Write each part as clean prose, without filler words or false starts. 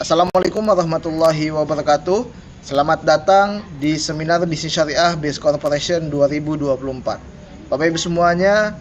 Assalamualaikum warahmatullahi wabarakatuh. Selamat datang di seminar bisnis syariah Base Corporation 2024. Bapak Ibu semuanya,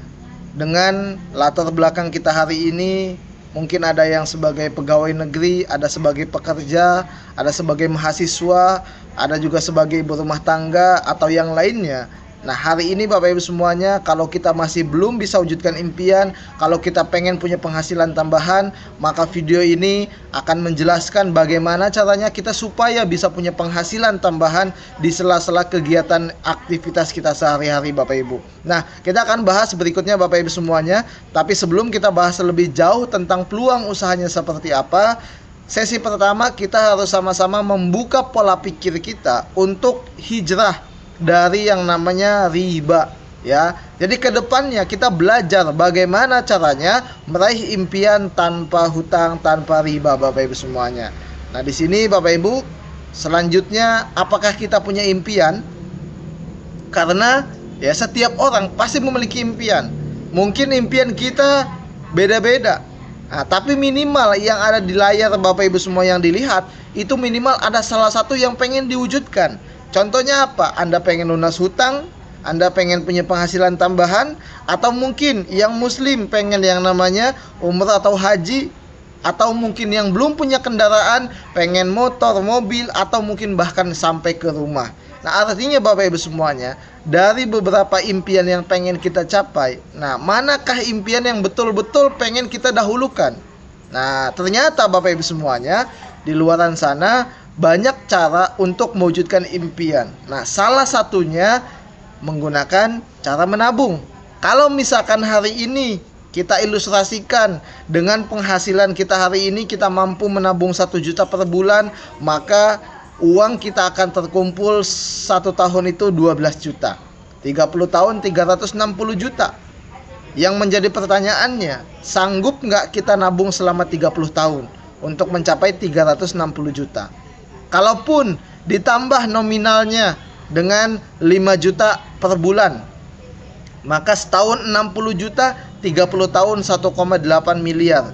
dengan latar belakang kita hari ini, mungkin ada yang sebagai pegawai negeri, ada sebagai pekerja, ada sebagai mahasiswa, ada juga sebagai ibu rumah tangga atau yang lainnya. Nah, hari ini Bapak Ibu semuanya, kalau kita masih belum bisa wujudkan impian, kalau kita pengen punya penghasilan tambahan, maka video ini akan menjelaskan bagaimana caranya kita supaya bisa punya penghasilan tambahan di sela-sela kegiatan aktivitas kita sehari-hari Bapak Ibu. Nah, kita akan bahas berikutnya Bapak Ibu semuanya, tapi sebelum kita bahas lebih jauh tentang peluang usahanya seperti apa, sesi pertama kita harus sama-sama membuka pola pikir kita untuk hijrah dari yang namanya riba, ya. Jadi kedepannya kita belajar bagaimana caranya meraih impian tanpa hutang, tanpa riba Bapak Ibu semuanya. Nah, di sini Bapak Ibu, selanjutnya apakah kita punya impian? Karena ya setiap orang pasti memiliki impian. Mungkin impian kita beda-beda. Nah, tapi minimal yang ada di layar Bapak Ibu semua yang dilihat, itu minimal ada salah satu yang pengen diwujudkan. Contohnya apa? Anda pengen lunas hutang, Anda pengen punya penghasilan tambahan, atau mungkin yang muslim pengen yang namanya umrah atau haji, atau mungkin yang belum punya kendaraan pengen motor, mobil, atau mungkin bahkan sampai ke rumah. Nah, artinya Bapak Ibu semuanya, dari beberapa impian yang pengen kita capai, nah manakah impian yang betul-betul pengen kita dahulukan? Nah, ternyata Bapak Ibu semuanya, di luaran sana banyak cara untuk mewujudkan impian. Nah, salah satunya menggunakan cara menabung. Kalau misalkan hari ini kita ilustrasikan dengan penghasilan kita hari ini, kita mampu menabung 1 juta per bulan, maka uang kita akan terkumpul 1 tahun itu 12 juta. 30 tahun 360 juta. Yang menjadi pertanyaannya, sanggup nggak kita nabung selama 30 tahun untuk mencapai 360 juta? Kalaupun ditambah nominalnya dengan 5 juta per bulan, maka setahun 60 juta, 30 tahun 1,8 miliar.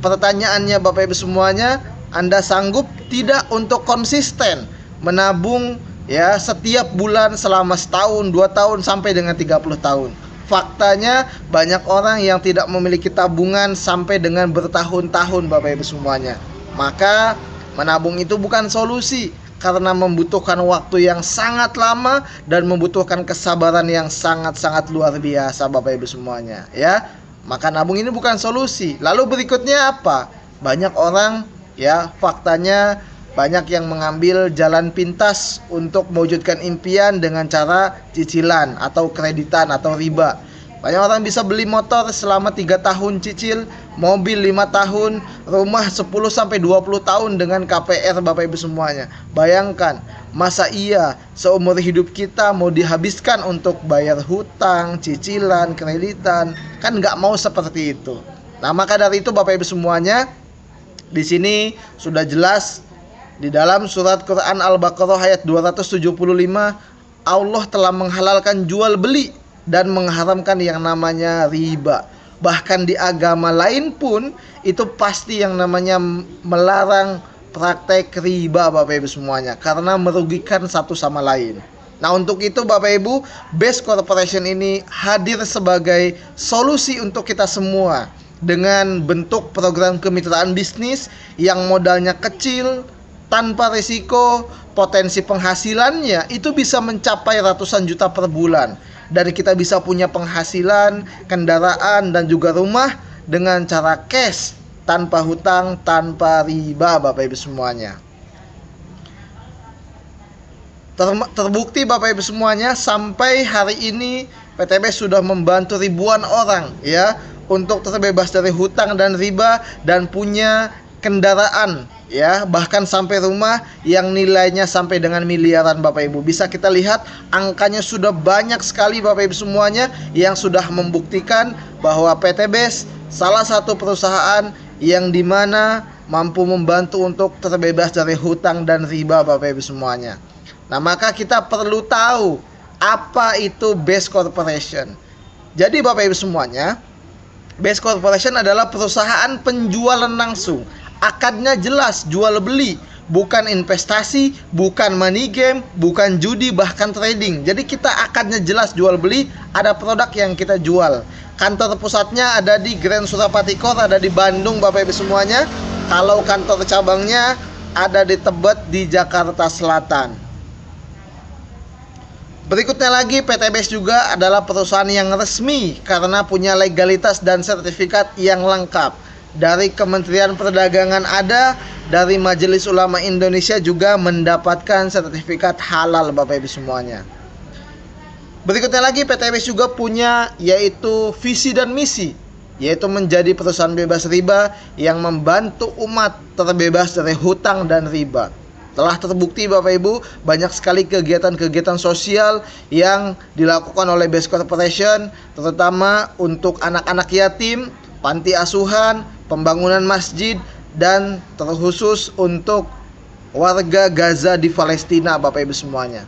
Pertanyaannya Bapak Ibu semuanya, Anda sanggup tidak untuk konsisten menabung ya setiap bulan selama setahun, 2 tahun sampai dengan 30 tahun? Faktanya banyak orang yang tidak memiliki tabungan sampai dengan bertahun-tahun Bapak Ibu semuanya. Maka menabung itu bukan solusi, karena membutuhkan waktu yang sangat lama dan membutuhkan kesabaran yang sangat-sangat luar biasa Bapak Ibu semuanya, ya. Maka nabung ini bukan solusi. Lalu berikutnya apa? Banyak orang, ya, faktanya banyak yang mengambil jalan pintas untuk mewujudkan impian dengan cara cicilan atau kreditan atau riba. Banyak orang bisa beli motor selama 3 tahun cicil, mobil 5 tahun, rumah 10-20 tahun dengan KPR Bapak Ibu semuanya. Bayangkan, masa iya seumur hidup kita mau dihabiskan untuk bayar hutang, cicilan, kreditan? Kan nggak mau seperti itu. Nah, maka dari itu Bapak Ibu semuanya, di sini sudah jelas di dalam surat Quran Al-Baqarah ayat 275, Allah telah menghalalkan jual beli dan mengharamkan yang namanya riba. Bahkan di agama lain pun itu pasti yang namanya melarang praktek riba Bapak Ibu semuanya, karena merugikan satu sama lain. Nah, untuk itu Bapak Ibu, Base Corporation ini hadir sebagai solusi untuk kita semua dengan bentuk program kemitraan bisnis yang modalnya kecil, tanpa risiko, potensi penghasilannya itu bisa mencapai ratusan juta per bulan. Dan kita bisa punya penghasilan, kendaraan, dan juga rumah dengan cara cash, tanpa hutang, tanpa riba Bapak Ibu semuanya. Terbukti Bapak Ibu semuanya, sampai hari ini PTB sudah membantu ribuan orang ya untuk terbebas dari hutang dan riba dan punya kendaraan ya, bahkan sampai rumah yang nilainya sampai dengan miliaran Bapak Ibu. Bisa kita lihat angkanya sudah banyak sekali Bapak Ibu semuanya yang sudah membuktikan bahwa PTB salah satu perusahaan yang dimana mampu membantu untuk terbebas dari hutang dan riba Bapak Ibu semuanya. Nah, maka kita perlu tahu apa itu Base Corporation. Jadi Bapak Ibu semuanya, Base Corporation adalah perusahaan penjualan langsung Akadnya jelas, jual beli, bukan investasi, bukan money game, bukan judi, bahkan trading. Jadi kita akadnya jelas jual beli, ada produk yang kita jual. Kantor pusatnya ada di Grand Surapati Court, ada di Bandung Bapak Ibu semuanya. Kalau kantor cabangnya ada di Tebet di Jakarta Selatan. Berikutnya lagi, PTBS juga adalah perusahaan yang resmi karena punya legalitas dan sertifikat yang lengkap. Dari Kementerian Perdagangan ada, dari Majelis Ulama Indonesia juga mendapatkan sertifikat halal Bapak Ibu semuanya. Berikutnya lagi, PTBS juga punya yaitu visi dan misi, yaitu menjadi perusahaan bebas riba yang membantu umat terbebas dari hutang dan riba. Telah terbukti Bapak Ibu, banyak sekali kegiatan-kegiatan sosial yang dilakukan oleh BES Corporation, terutama untuk anak-anak yatim, panti asuhan, pembangunan masjid, dan terkhusus untuk warga Gaza di Palestina Bapak Ibu semuanya.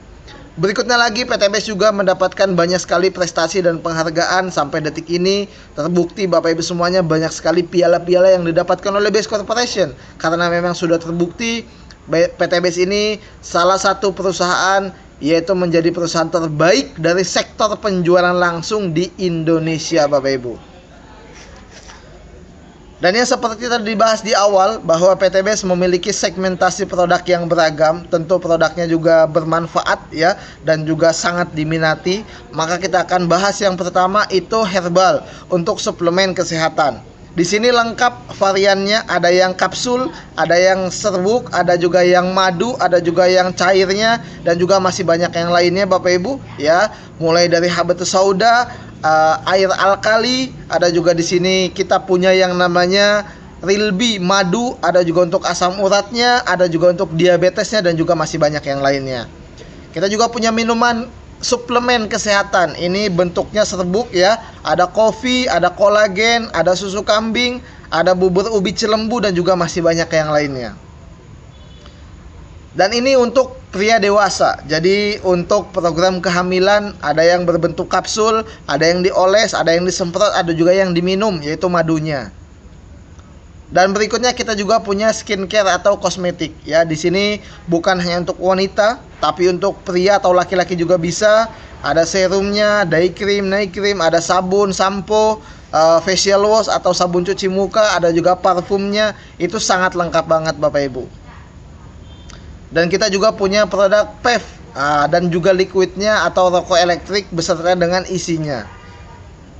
Berikutnya lagi, PTBS juga mendapatkan banyak sekali prestasi dan penghargaan sampai detik ini. Terbukti Bapak Ibu semuanya, banyak sekali piala-piala yang didapatkan oleh BES Corporation. Karena memang sudah terbukti PTBS ini salah satu perusahaan, yaitu menjadi perusahaan terbaik dari sektor penjualan langsung di Indonesia Bapak Ibu. Dan yang seperti tadi dibahas di awal, bahwa PTBS memiliki segmentasi produk yang beragam. Tentu produknya juga bermanfaat ya, dan juga sangat diminati. Maka kita akan bahas yang pertama, itu herbal untuk suplemen kesehatan. Di sini lengkap variannya, ada yang kapsul, ada yang serbuk, ada juga yang madu, ada juga yang cairnya, dan juga masih banyak yang lainnya Bapak Ibu ya. Mulai dari habatus sauda, air alkali, ada juga di sini kita punya yang namanya rilbi madu, ada juga untuk asam uratnya, ada juga untuk diabetesnya, dan juga masih banyak yang lainnya. Kita juga punya minuman suplemen kesehatan. Ini bentuknya serbuk ya. Ada kopi, ada kolagen, ada susu kambing, ada bubur ubi cilembu, dan juga masih banyak yang lainnya. Dan ini untuk pria dewasa. Jadi untuk program kehamilan ada yang berbentuk kapsul, ada yang dioles, ada yang disemprot, ada juga yang diminum, yaitu madunya. Dan berikutnya kita juga punya skincare atau kosmetik ya. Di sini bukan hanya untuk wanita, tapi untuk pria atau laki-laki juga bisa. Ada serumnya, day cream, night cream, ada sabun, sampo, facial wash atau sabun cuci muka, ada juga parfumnya. Itu sangat lengkap banget Bapak Ibu. Dan kita juga punya produk PEV dan juga liquidnya atau rokok elektrik beserta dengan isinya.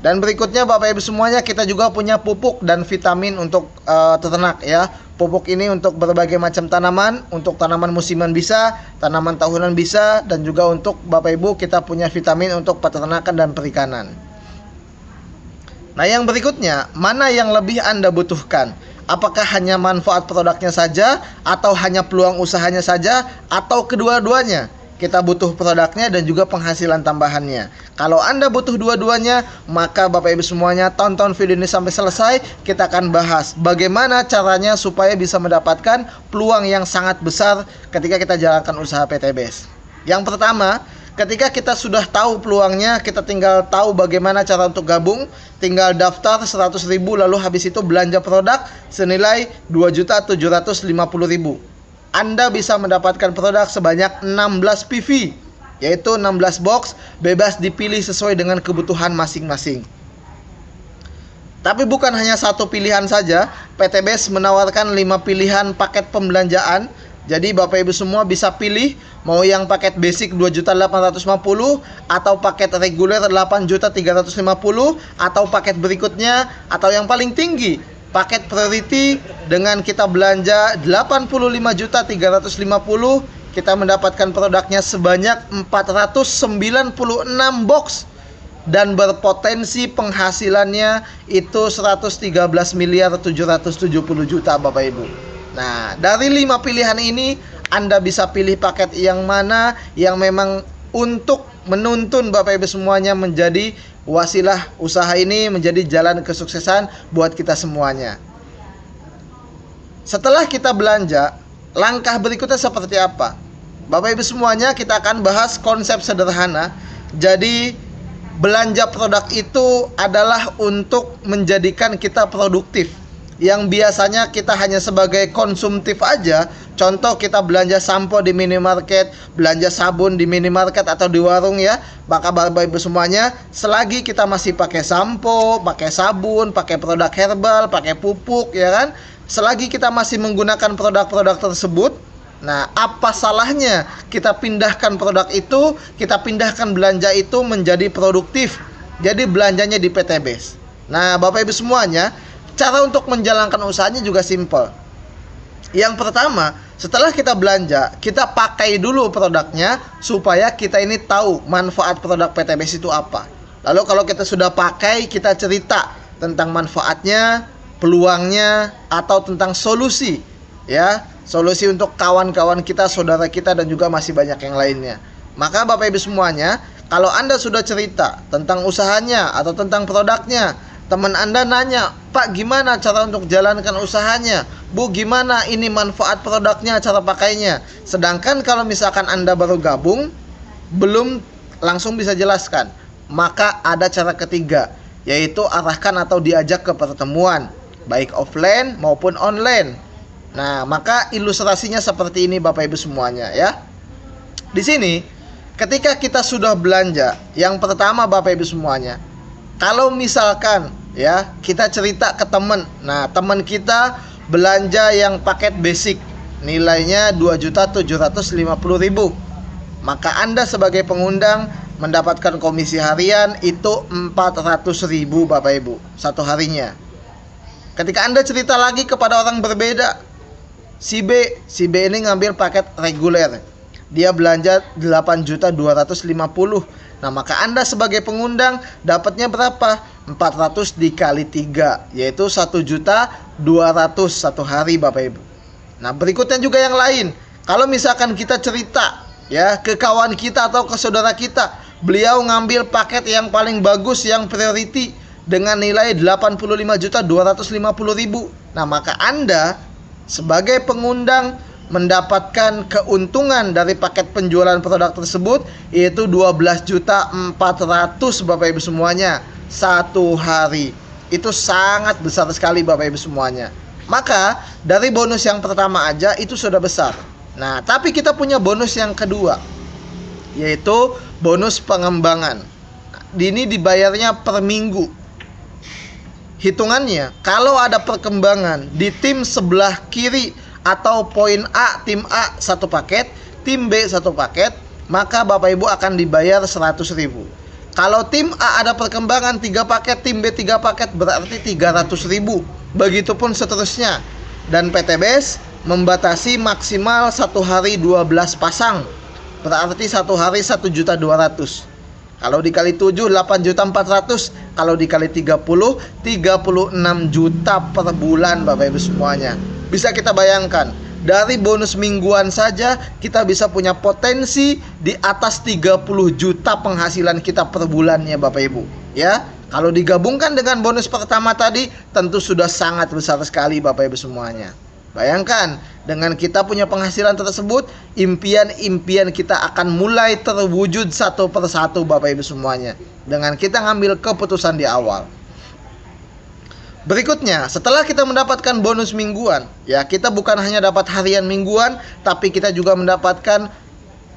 Dan berikutnya Bapak Ibu semuanya, kita juga punya pupuk dan vitamin untuk ternak ya. Pupuk ini untuk berbagai macam tanaman, untuk tanaman musiman bisa, tanaman tahunan bisa, dan juga untuk Bapak Ibu kita punya vitamin untuk peternakan dan perikanan. Nah yang berikutnya, mana yang lebih Anda butuhkan? Apakah hanya manfaat produknya saja, atau hanya peluang usahanya saja, atau kedua-duanya? Kita butuh produknya dan juga penghasilan tambahannya. Kalau Anda butuh dua-duanya, maka Bapak Ibu semuanya tonton video ini sampai selesai. Kita akan bahas bagaimana caranya supaya bisa mendapatkan peluang yang sangat besar ketika kita jalankan usaha PTBS. Yang pertama, ketika kita sudah tahu peluangnya, kita tinggal tahu bagaimana cara untuk gabung. Tinggal daftar 100.000, lalu habis itu belanja produk senilai 2.750.000. Anda bisa mendapatkan produk sebanyak 16 PV, yaitu 16 box, bebas dipilih sesuai dengan kebutuhan masing-masing. Tapi bukan hanya satu pilihan saja, PTBS menawarkan 5 pilihan paket pembelanjaan. Jadi Bapak Ibu semua bisa pilih mau yang paket basic 2.850.000 atau paket reguler 8.350.000 atau paket berikutnya atau yang paling tinggi paket priority dengan kita belanja 85.350.000, kita mendapatkan produknya sebanyak 496 box dan berpotensi penghasilannya itu 113.770.000.000 Bapak Ibu. Nah, dari 5 pilihan ini Anda bisa pilih paket yang mana yang memang untuk menuntun Bapak Ibu semuanya menjadi wasilah usaha ini menjadi jalan kesuksesan buat kita semuanya. Setelah kita belanja, langkah berikutnya seperti apa? Bapak Ibu semuanya, kita akan bahas konsep sederhana. Jadi belanja produk itu adalah untuk menjadikan kita produktif, yang biasanya kita hanya sebagai konsumtif aja, contoh kita belanja sampo di minimarket, belanja sabun di minimarket atau di warung ya, maka Bapak Ibu semuanya, selagi kita masih pakai sampo, pakai sabun, pakai produk herbal, pakai pupuk ya kan, selagi kita masih menggunakan produk-produk tersebut, nah apa salahnya kita pindahkan produk itu, kita pindahkan belanja itu menjadi produktif, jadi belanjanya di PTBes. Nah Bapak Ibu semuanya, cara untuk menjalankan usahanya juga simple. Yang pertama, setelah kita belanja, kita pakai dulu produknya supaya kita ini tahu manfaat produk PTBes itu apa. Lalu kalau kita sudah pakai, kita cerita tentang manfaatnya, peluangnya, atau tentang solusi ya, solusi untuk kawan-kawan kita, saudara kita, dan juga masih banyak yang lainnya. Maka Bapak Ibu semuanya, kalau Anda sudah cerita tentang usahanya atau tentang produknya, teman Anda nanya, Pak gimana cara untuk jalankan usahanya? Bu gimana ini manfaat produknya, cara pakainya? Sedangkan kalau misalkan Anda baru gabung, belum langsung bisa jelaskan, maka ada cara ketiga, yaitu arahkan atau diajak ke pertemuan, baik offline maupun online. Nah maka ilustrasinya seperti ini Bapak Ibu semuanya ya. Di sini ketika kita sudah belanja, yang pertama Bapak Ibu semuanya, kalau misalkan ya kita cerita ke teman, nah teman kita belanja yang paket basic nilainya 2.750.000, maka Anda sebagai pengundang mendapatkan komisi harian itu 400.000 Bapak Ibu satu harinya. Ketika Anda cerita lagi kepada orang berbeda, si B ini ngambil paket reguler, dia belanja 8.250.000. Nah maka Anda sebagai pengundang dapatnya berapa? 400 dikali 3, yaitu 1.200.000 satu hari Bapak Ibu. Nah berikutnya juga yang lain, kalau misalkan kita cerita ya ke kawan kita atau ke saudara kita, beliau ngambil paket yang paling bagus, yang priority dengan nilai 85.250.000. Nah maka Anda sebagai pengundang mendapatkan keuntungan dari paket penjualan produk tersebut, yaitu 12.400.000 Bapak Ibu semuanya satu hari. Itu sangat besar sekali Bapak Ibu semuanya. Maka dari bonus yang pertama aja itu sudah besar. Nah tapi kita punya bonus yang kedua, yaitu bonus pengembangan. Ini dibayarnya per minggu. Hitungannya, kalau ada perkembangan di tim sebelah kiri atau poin A, tim A satu paket, tim B satu paket, maka Bapak Ibu akan dibayar 100.000. Kalau tim A ada perkembangan 3 paket, tim B 3 paket, berarti 300.000. Begitupun seterusnya. Dan PTBes membatasi maksimal satu hari 12 pasang, berarti satu hari 1.200.000. Kalau dikali 7, 8.400.000. Kalau dikali 30, 36 juta per bulan Bapak Ibu semuanya. Bisa kita bayangkan, dari bonus mingguan saja kita bisa punya potensi di atas 30 juta penghasilan kita per bulannya Bapak Ibu ya. Kalau digabungkan dengan bonus pertama tadi, tentu sudah sangat besar sekali Bapak Ibu semuanya. Bayangkan, dengan kita punya penghasilan tersebut, impian-impian kita akan mulai terwujud satu persatu Bapak Ibu semuanya, dengan kita ngambil keputusan di awal. Berikutnya, setelah kita mendapatkan bonus mingguan, ya kita bukan hanya dapat harian mingguan, tapi kita juga mendapatkan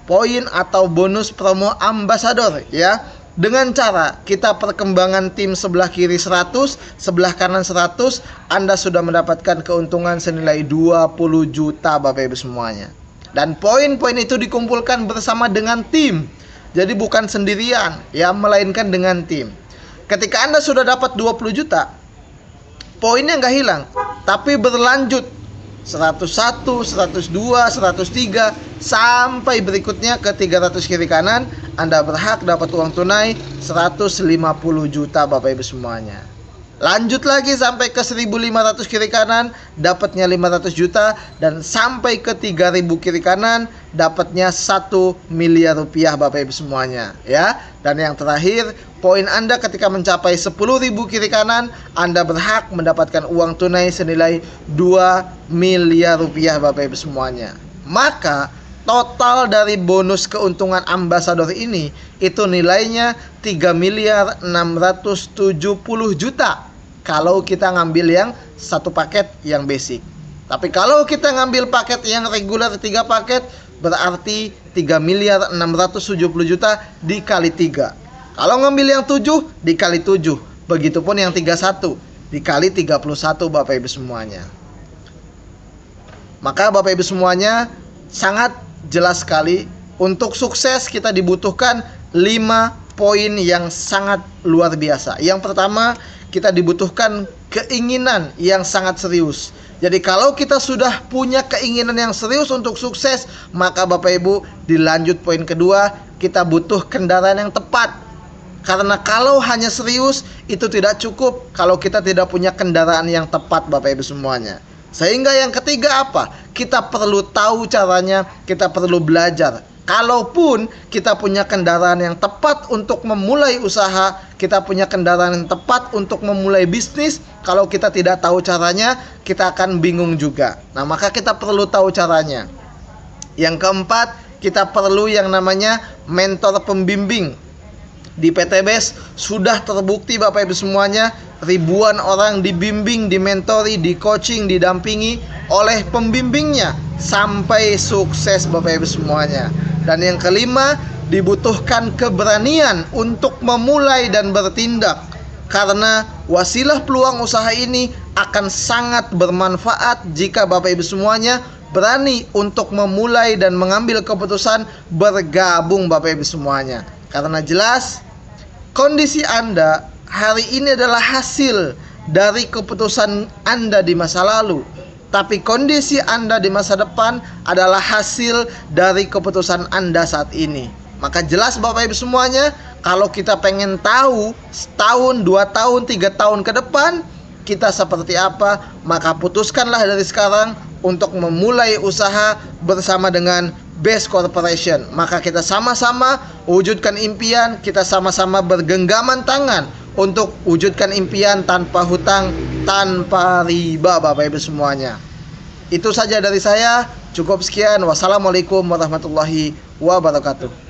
poin atau bonus promo ambasador ya. Dengan cara kita perkembangan tim sebelah kiri 100, sebelah kanan 100, Anda sudah mendapatkan keuntungan senilai 20 juta Bapak Ibu semuanya. Dan poin-poin itu dikumpulkan bersama dengan tim. Jadi bukan sendirian ya, melainkan dengan tim. Ketika Anda sudah dapat 20 juta, poinnya nggak hilang, tapi berlanjut 101, 102, 103 sampai berikutnya ke 300 kiri kanan. Anda berhak dapat uang tunai 150 juta Bapak Ibu semuanya. Lanjut lagi sampai ke 1500 kiri kanan, dapatnya 500 juta, dan sampai ke 3000 kiri kanan dapatnya 1 miliar rupiah Bapak Ibu semuanya ya. Dan yang terakhir, poin Anda ketika mencapai 10.000 kiri kanan, Anda berhak mendapatkan uang tunai senilai 2 miliar rupiah Bapak Ibu semuanya. Maka total dari bonus keuntungan ambasador ini itu nilainya 3.670 juta. kalau kita ngambil yang satu paket yang basic. Tapi kalau kita ngambil paket yang reguler 3 paket, berarti 3.670.000.000 dikali 3. Kalau ngambil yang 7 dikali 7. Begitupun yang 31 dikali 31 Bapak Ibu semuanya. Maka Bapak Ibu semuanya sangat jelas sekali, untuk sukses kita dibutuhkan 5 poin yang sangat luar biasa. Yang pertama, kita dibutuhkan keinginan yang sangat serius. Jadi kalau kita sudah punya keinginan yang serius untuk sukses, maka Bapak Ibu dilanjut poin kedua, kita butuh kendaraan yang tepat. Karena kalau hanya serius itu tidak cukup kalau kita tidak punya kendaraan yang tepat Bapak Ibu semuanya. Sehingga yang ketiga apa? Kita perlu tahu caranya, kita perlu belajar. Kalaupun kita punya kendaraan yang tepat untuk memulai usaha, kita punya kendaraan yang tepat untuk memulai bisnis, kalau kita tidak tahu caranya, kita akan bingung juga. Nah, maka kita perlu tahu caranya. Yang keempat, kita perlu yang namanya mentor pembimbing. Di PTBS sudah terbukti Bapak Ibu semuanya, ribuan orang dibimbing, dimentori, di coaching, didampingi oleh pembimbingnya sampai sukses Bapak Ibu semuanya. Dan yang kelima, dibutuhkan keberanian untuk memulai dan bertindak, karena wasilah peluang usaha ini akan sangat bermanfaat jika Bapak Ibu semuanya berani untuk memulai dan mengambil keputusan bergabung Bapak Ibu semuanya. Karena jelas kondisi Anda hari ini adalah hasil dari keputusan Anda di masa lalu, tapi kondisi Anda di masa depan adalah hasil dari keputusan Anda saat ini. Maka jelas Bapak Ibu semuanya, kalau kita pengen tahu setahun, 2 tahun, 3 tahun ke depan kita seperti apa, maka putuskanlah dari sekarang untuk memulai usaha bersama dengan Best Corporation. Maka kita sama-sama wujudkan impian, kita sama-sama bergenggaman tangan untuk wujudkan impian tanpa hutang, tanpa riba Bapak Ibu semuanya. Itu saja dari saya, cukup sekian. Wassalamualaikum warahmatullahi wabarakatuh.